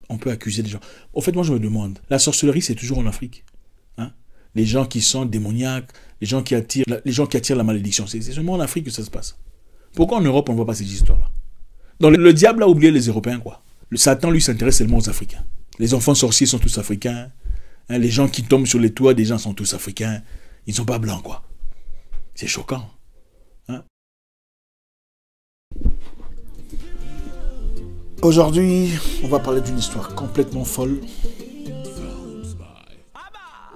on peut accuser des gens. Au fait, moi, je me demande, la sorcellerie, c'est toujours en Afrique. Hein? Les gens qui sont démoniaques, les gens qui attirent la malédiction, c'est seulement en Afrique que ça se passe. Pourquoi en Europe, on ne voit pas ces histoires-là? Donc, le diable a oublié les Européens, quoi. Le Satan, lui, s'intéresse seulement aux Africains. Les enfants sorciers sont tous africains. Hein, les gens qui tombent sur les toits des gens sont tous africains. Ils ne sont pas blancs, quoi. C'est choquant. Hein? Aujourd'hui, on va parler d'une histoire complètement folle.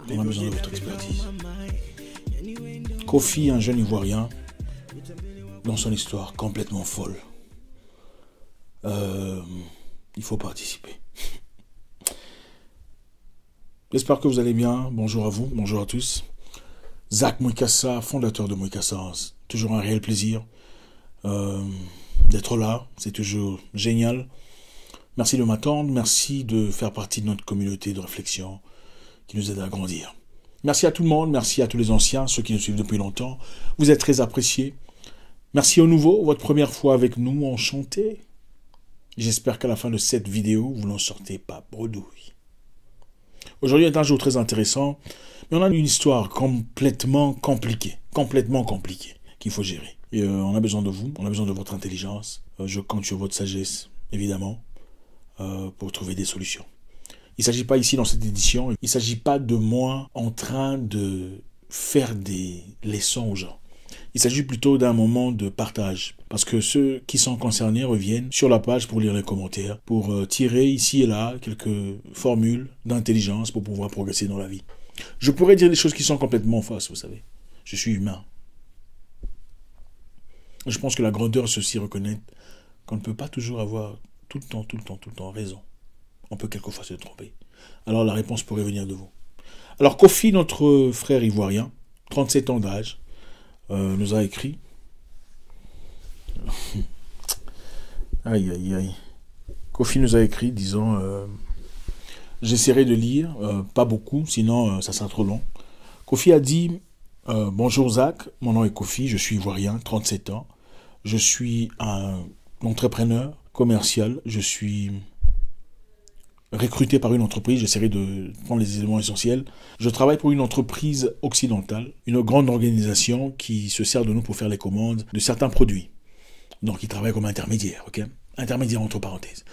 On a besoin de votre expertise. Kofi, un jeune Ivoirien, dans son histoire complètement folle. Il faut participer. J'espère que vous allez bien. Bonjour à vous, bonjour à tous. Zach Mwikassa, fondateur de Mwikassa. Toujours un réel plaisir d'être là. C'est toujours génial. Merci de m'attendre. Merci de faire partie de notre communauté de réflexion qui nous aide à grandir. Merci à tout le monde. Merci à tous les anciens, ceux qui nous suivent depuis longtemps. Vous êtes très appréciés. Merci aux nouveaux. Votre première fois avec nous, enchanté. J'espère qu'à la fin de cette vidéo, vous n'en sortez pas bredouille. Aujourd'hui est un jour très intéressant, mais on a une histoire complètement compliquée, qu'il faut gérer. Et on a besoin de vous, on a besoin de votre intelligence. Je compte sur votre sagesse, évidemment, pour trouver des solutions. Il ne s'agit pas ici, dans cette édition, il ne s'agit pas de moi en train de faire des leçons aux gens. Il s'agit plutôt d'un moment de partage, parce que ceux qui sont concernés reviennent sur la page pour lire les commentaires, pour tirer ici et là quelques formules d'intelligence pour pouvoir progresser dans la vie. Je pourrais dire des choses qui sont complètement fausses, vous savez. Je suis humain. Je pense que la grandeur, c'est aussi reconnaître qu'on ne peut pas toujours avoir tout le temps raison. On peut quelquefois se tromper. Alors la réponse pourrait venir de vous. Alors Kofi, notre frère ivoirien, 37 ans d'âge, nous a écrit. Aïe, aïe, aïe. Kofi nous a écrit, disons, j'essaierai de lire, pas beaucoup, sinon ça sera trop long. Kofi a dit, bonjour Zach, mon nom est Kofi, je suis ivoirien, 37 ans. Je suis un entrepreneur commercial, je suis recruté par une entreprise, j'essaierai de prendre les éléments essentiels. Je travaille pour une entreprise occidentale, une grande organisation qui se sert de nous pour faire les commandes de certains produits. Donc, ils travaillent comme intermédiaires, ok? Intermédiaires entre parenthèses.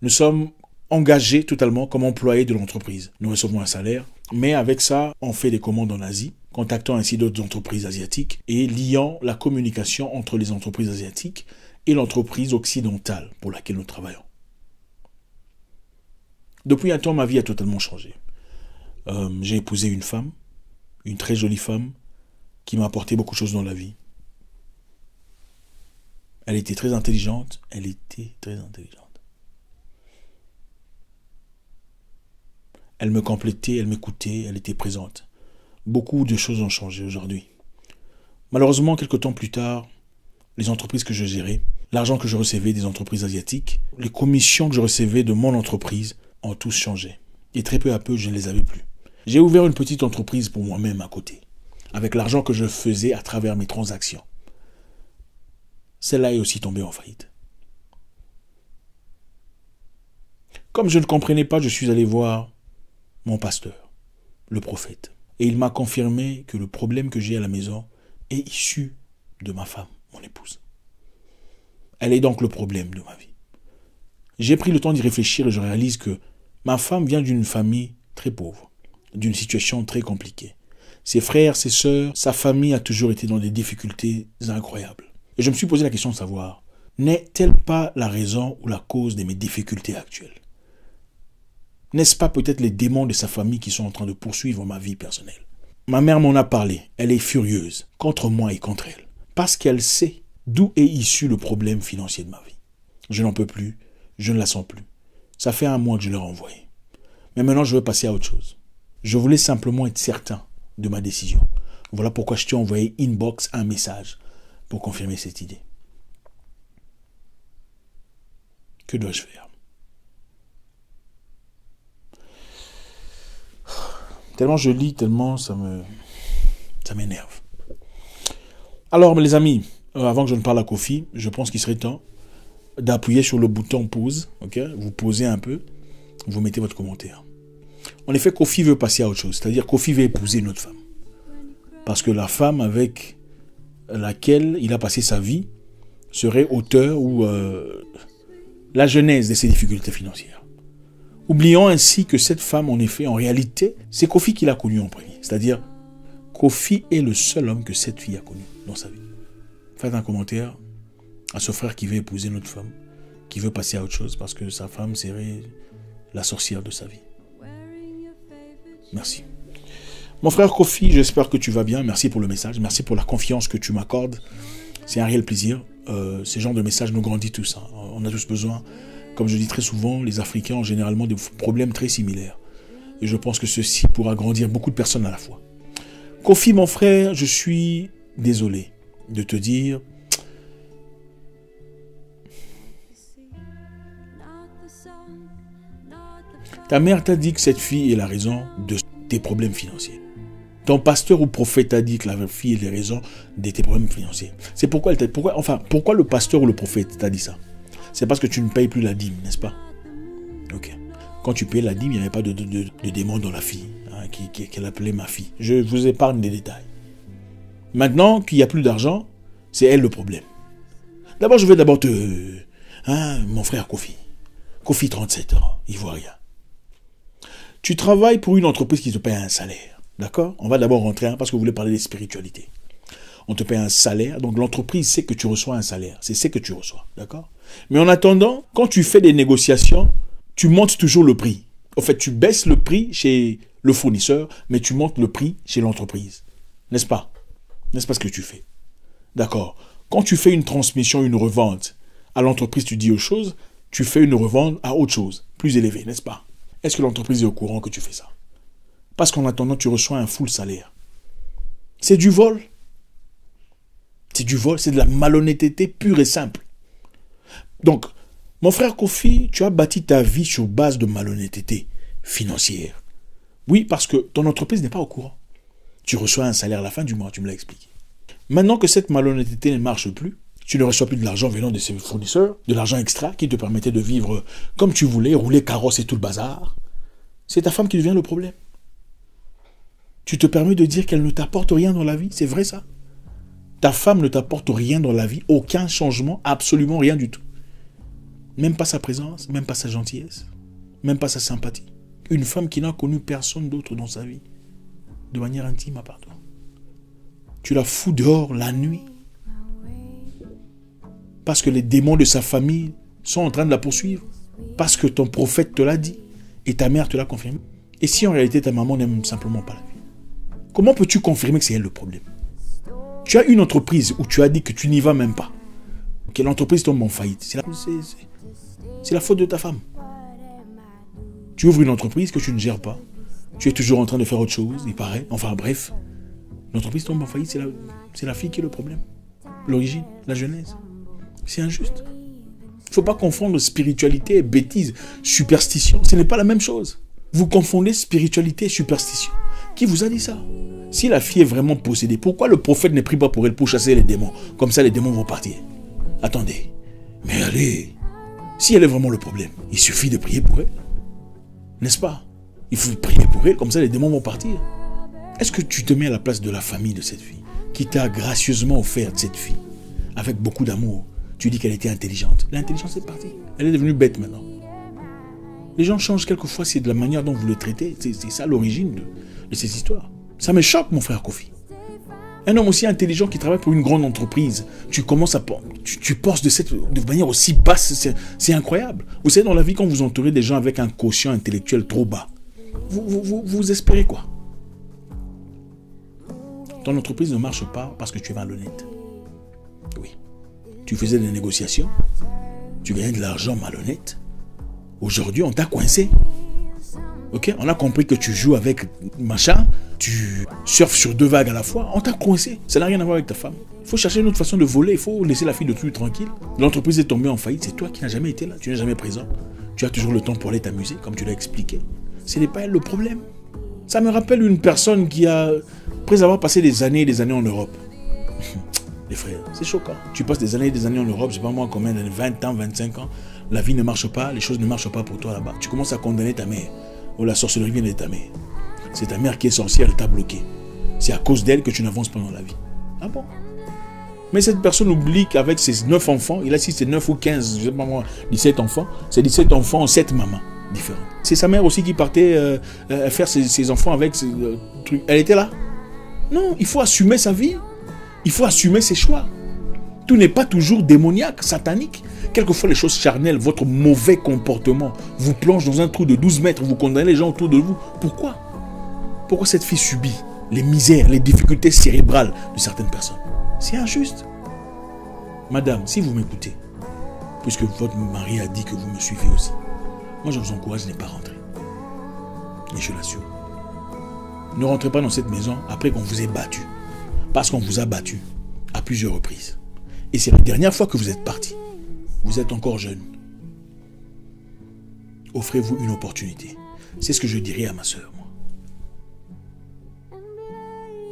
Nous sommes engagés totalement comme employés de l'entreprise. Nous recevons un salaire, mais avec ça, on fait des commandes en Asie, contactant ainsi d'autres entreprises asiatiques et liant la communication entre les entreprises asiatiques et l'entreprise occidentale pour laquelle nous travaillons. Depuis un temps, ma vie a totalement changé. J'ai épousé une femme, une très jolie femme, qui m'a apporté beaucoup de choses dans la vie. Elle était très intelligente, Elle me complétait, elle m'écoutait, elle était présente. Beaucoup de choses ont changé aujourd'hui. Malheureusement, quelques temps plus tard, les entreprises que je gérais, l'argent que je recevais des entreprises asiatiques, les commissions que je recevais de mon entreprise, ont tous changé. Et très peu à peu, je ne les avais plus. J'ai ouvert une petite entreprise pour moi-même à côté, avec l'argent que je faisais à travers mes transactions. Celle-là est aussi tombée en faillite. Comme je ne comprenais pas, je suis allé voir mon pasteur, le prophète. Et il m'a confirmé que le problème que j'ai à la maison est issu de ma femme, mon épouse. Elle est donc le problème de ma vie. J'ai pris le temps d'y réfléchir et je réalise que ma femme vient d'une famille très pauvre, d'une situation très compliquée. Ses frères, ses sœurs, sa famille a toujours été dans des difficultés incroyables. Et je me suis posé la question de savoir, n'est-elle pas la raison ou la cause de mes difficultés actuelles? N'est-ce pas peut-être les démons de sa famille qui sont en train de poursuivre ma vie personnelle? Ma mère m'en a parlé, elle est furieuse, contre moi et contre elle, parce qu'elle sait d'où est issu le problème financier de ma vie. Je n'en peux plus. Je ne la sens plus. Ça fait un mois que je l'ai renvoyée. Mais maintenant, je veux passer à autre chose. Je voulais simplement être certain de ma décision. Voilà pourquoi je t'ai envoyé inbox un message pour confirmer cette idée. Que dois-je faire? Tellement je lis, tellement ça m'énerve. Alors, les amis, avant que je ne parle à Kofi, je pense qu'il serait temps d'appuyer sur le bouton pause, ok? Vous posez un peu, vous mettez votre commentaire. En effet, Kofi veut passer à autre chose. C'est-à-dire Kofi veut épouser une autre femme. Parce que la femme avec laquelle il a passé sa vie serait auteur ou la genèse de ses difficultés financières. Oublions ainsi que cette femme, en effet, en réalité, c'est Kofi qui l'a connue en premier. C'est-à-dire, Kofi est le seul homme que cette fille a connu dans sa vie. Faites un commentaire à ce frère qui veut épouser notre femme, qui veut passer à autre chose parce que sa femme serait la sorcière de sa vie. Merci. Mon frère Kofi, j'espère que tu vas bien. Merci pour le message. Merci pour la confiance que tu m'accordes. C'est un réel plaisir. Ce genre de message nous grandit tous. Hein. On a tous besoin. Comme je dis très souvent, les Africains ont généralement des problèmes très similaires. Et je pense que ceci pourra grandir beaucoup de personnes à la fois. Kofi, mon frère, je suis désolé de te dire... Ta mère t'a dit que cette fille est la raison de tes problèmes financiers. Ton pasteur ou prophète t'a dit que la fille est la raison de tes problèmes financiers. C'est pourquoi pourquoi le pasteur ou le prophète t'a dit ça? C'est parce que tu ne payes plus la dîme, n'est-ce pas? Ok. Quand tu payais la dîme, il n'y avait pas de démon dans la fille, hein, qu'elle appelait ma fille. Je vous épargne des détails. Maintenant qu'il n'y a plus d'argent, c'est elle le problème. D'abord, je vais d'abord te... Hein, mon frère Kofi. Kofi, 37 ans, ivoirien. Tu travailles pour une entreprise qui te paye un salaire. D'accord? On va d'abord rentrer, hein, parce que vous voulez parler des spiritualités. On te paye un salaire, donc l'entreprise sait que tu reçois un salaire. C'est ce que tu reçois. D'accord? Mais en attendant, quand tu fais des négociations, tu montes toujours le prix. En fait, tu baisses le prix chez le fournisseur, mais tu montes le prix chez l'entreprise. N'est-ce pas? N'est-ce pas ce que tu fais? D'accord. Quand tu fais une transmission, une revente à l'entreprise, tu dis aux choses, tu fais une revente à autre chose, plus élevée, n'est-ce pas? Est-ce que l'entreprise est au courant que tu fais ça? Parce qu'en attendant, tu reçois un full salaire. C'est du vol. C'est du vol, c'est de la malhonnêteté pure et simple. Donc, mon frère Kofi, tu as bâti ta vie sur base de malhonnêteté financière. Oui, parce que ton entreprise n'est pas au courant. Tu reçois un salaire à la fin du mois, tu me l'as expliqué. Maintenant que cette malhonnêteté ne marche plus, tu ne reçois plus de l'argent venant de ces fournisseurs, de l'argent extra qui te permettait de vivre comme tu voulais, rouler carrosse et tout le bazar. C'est ta femme qui devient le problème. Tu te permets de dire qu'elle ne t'apporte rien dans la vie, c'est vrai ça? Ta femme ne t'apporte rien dans la vie, aucun changement, absolument rien du tout. Même pas sa présence, même pas sa gentillesse, même pas sa sympathie. Une femme qui n'a connu personne d'autre dans sa vie, de manière intime à part toi. Tu la fous dehors la nuit, parce que les démons de sa famille sont en train de la poursuivre, parce que ton prophète te l'a dit, et ta mère te l'a confirmé. Et si en réalité ta maman n'aime simplement pas la vie, comment peux-tu confirmer que c'est elle le problème? Tu as une entreprise où tu as dit que tu n'y vas même pas, que l'entreprise tombe en faillite. C'est la faute de ta femme. Tu ouvres une entreprise que tu ne gères pas, tu es toujours en train de faire autre chose, il paraît, enfin bref, l'entreprise tombe en faillite, c'est la fille qui est le problème. L'origine, la genèse. C'est injuste. Il ne faut pas confondre spiritualité et bêtise, superstition. Ce n'est pas la même chose. Vous confondez spiritualité et superstition. Qui vous a dit ça? Si la fille est vraiment possédée, pourquoi le prophète ne prie pas pour elle pour chasser les démons? Comme ça, les démons vont partir. Attendez. Mais allez, si elle est vraiment le problème, il suffit de prier pour elle. N'est-ce pas? Il faut prier pour elle, comme ça les démons vont partir. Est-ce que tu te mets à la place de la famille de cette fille, qui t'a gracieusement offert cette fille, avec beaucoup d'amour? Tu dis qu'elle était intelligente. L'intelligence est partie. Elle est devenue bête maintenant. Les gens changent quelquefois, c'est de la manière dont vous le traitez. C'est ça l'origine de ces histoires. Ça me choque, mon frère Kofi. Un homme aussi intelligent qui travaille pour une grande entreprise, tu commences à... Tu penses de manière aussi basse, c'est incroyable. Vous savez, dans la vie, quand vous entourez des gens avec un quotient intellectuel trop bas, vous espérez quoi? Ton entreprise ne marche pas parce que tu es malhonnête. Oui. Tu faisais des négociations, tu gagnais de l'argent malhonnête. Aujourd'hui, on t'a coincé. Ok? On a compris que tu joues avec machin, tu surfes sur 2 vagues à la fois, on t'a coincé. Ça n'a rien à voir avec ta femme. Il faut chercher une autre façon de voler, il faut laisser la fille de tout tranquille. L'entreprise est tombée en faillite, c'est toi qui n'as jamais été là, tu n'es jamais présent. Tu as toujours le temps pour aller t'amuser, comme tu l'as expliqué. Ce n'est pas elle le problème. Ça me rappelle une personne qui a, après avoir passé des années et des années en Europe, les frères, c'est choquant. Tu passes des années en Europe, je sais pas moi combien d'années, 20 ans, 25 ans. la vie ne marche pas, les choses ne marchent pas pour toi là-bas. Tu commences à condamner ta mère. Oh, la sorcellerie vient de ta mère. C'est ta mère qui est sorcière, elle t'a bloqué. C'est à cause d'elle que tu n'avances pas dans la vie. Ah bon? Mais cette personne oublie qu'avec ses 9 enfants, il a si c'est 9 ou 15, je sais pas moi, 17 enfants, c'est 17 enfants, 7 mamans différentes. C'est sa mère aussi qui partait faire ses enfants avec ses trucs. Elle était là? Non, il faut assumer sa vie. Il faut assumer ses choix. Tout n'est pas toujours démoniaque, satanique. Quelquefois, les choses charnelles, votre mauvais comportement vous plonge dans un trou de 12 mètres, vous condamnez les gens autour de vous. Pourquoi? Pourquoi cette fille subit les misères, les difficultés cérébrales de certaines personnes? C'est injuste. Madame, si vous m'écoutez, puisque votre mari a dit que vous me suivez aussi, moi je vous encourage à ne pas rentrer. Et je l'assure. Ne rentrez pas dans cette maison après qu'on vous ait battu. Parce qu'on vous a battu à plusieurs reprises. Et c'est la dernière fois que vous êtes parti. Vous êtes encore jeune. Offrez-vous une opportunité. C'est ce que je dirais à ma soeur, moi.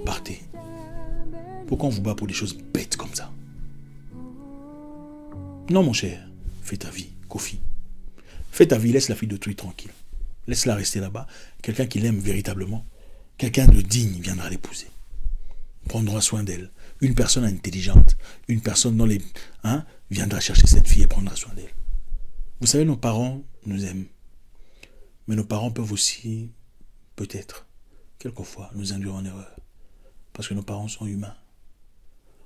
Partez. Pourquoi on vous bat pour des choses bêtes comme ça? Non, mon cher. Fais ta vie, Kofi. Fais ta vie, laisse la fille d'autrui tranquille. Laisse-la rester là-bas. Quelqu'un qui l'aime véritablement, quelqu'un de digne viendra l'épouser. Prendra soin d'elle. Une personne intelligente, une personne dans les... viendra chercher cette fille et prendra soin d'elle. Vous savez, nos parents nous aiment. Mais nos parents peuvent aussi, peut-être, quelquefois, nous induire en erreur. Parce que nos parents sont humains.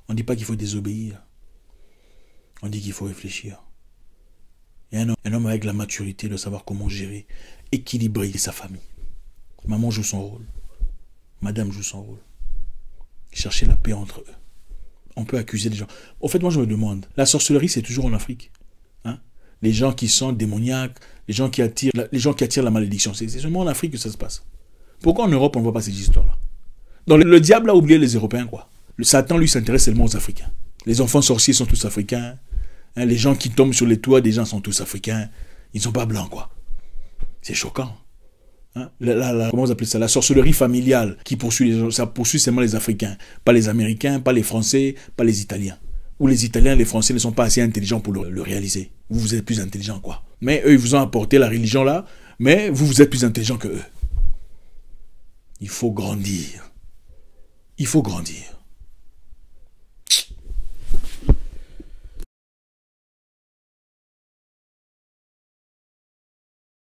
On ne dit pas qu'il faut désobéir. On dit qu'il faut réfléchir. Et un homme avec la maturité de savoir comment gérer, équilibrer sa famille. Maman joue son rôle. Madame joue son rôle. Chercher la paix entre eux. On peut accuser des gens. Au fait, moi je me demande, la sorcellerie c'est toujours en Afrique. Les gens qui sont démoniaques, les gens qui attirent la malédiction, c'est seulement en Afrique que ça se passe. Pourquoi en Europe on ne voit pas ces histoires-là? Donc le diable a oublié les Européens, quoi. Le Satan, lui, s'intéresse seulement aux Africains. Les enfants sorciers sont tous africains. Les gens qui tombent sur les toits des gens sont tous africains. Ils ne sont pas blancs, quoi. C'est choquant. Comment vous appelez ça? La sorcellerie familiale qui poursuit les gens, ça poursuit seulement les Africains. Pas les Américains, pas les Français, pas les Italiens. Ou les Italiens et les Français ne sont pas assez intelligents pour le réaliser. Vous êtes plus intelligents, quoi. Mais eux, ils vous ont apporté la religion là, mais vous êtes plus intelligents que eux. Il faut grandir. Il faut grandir.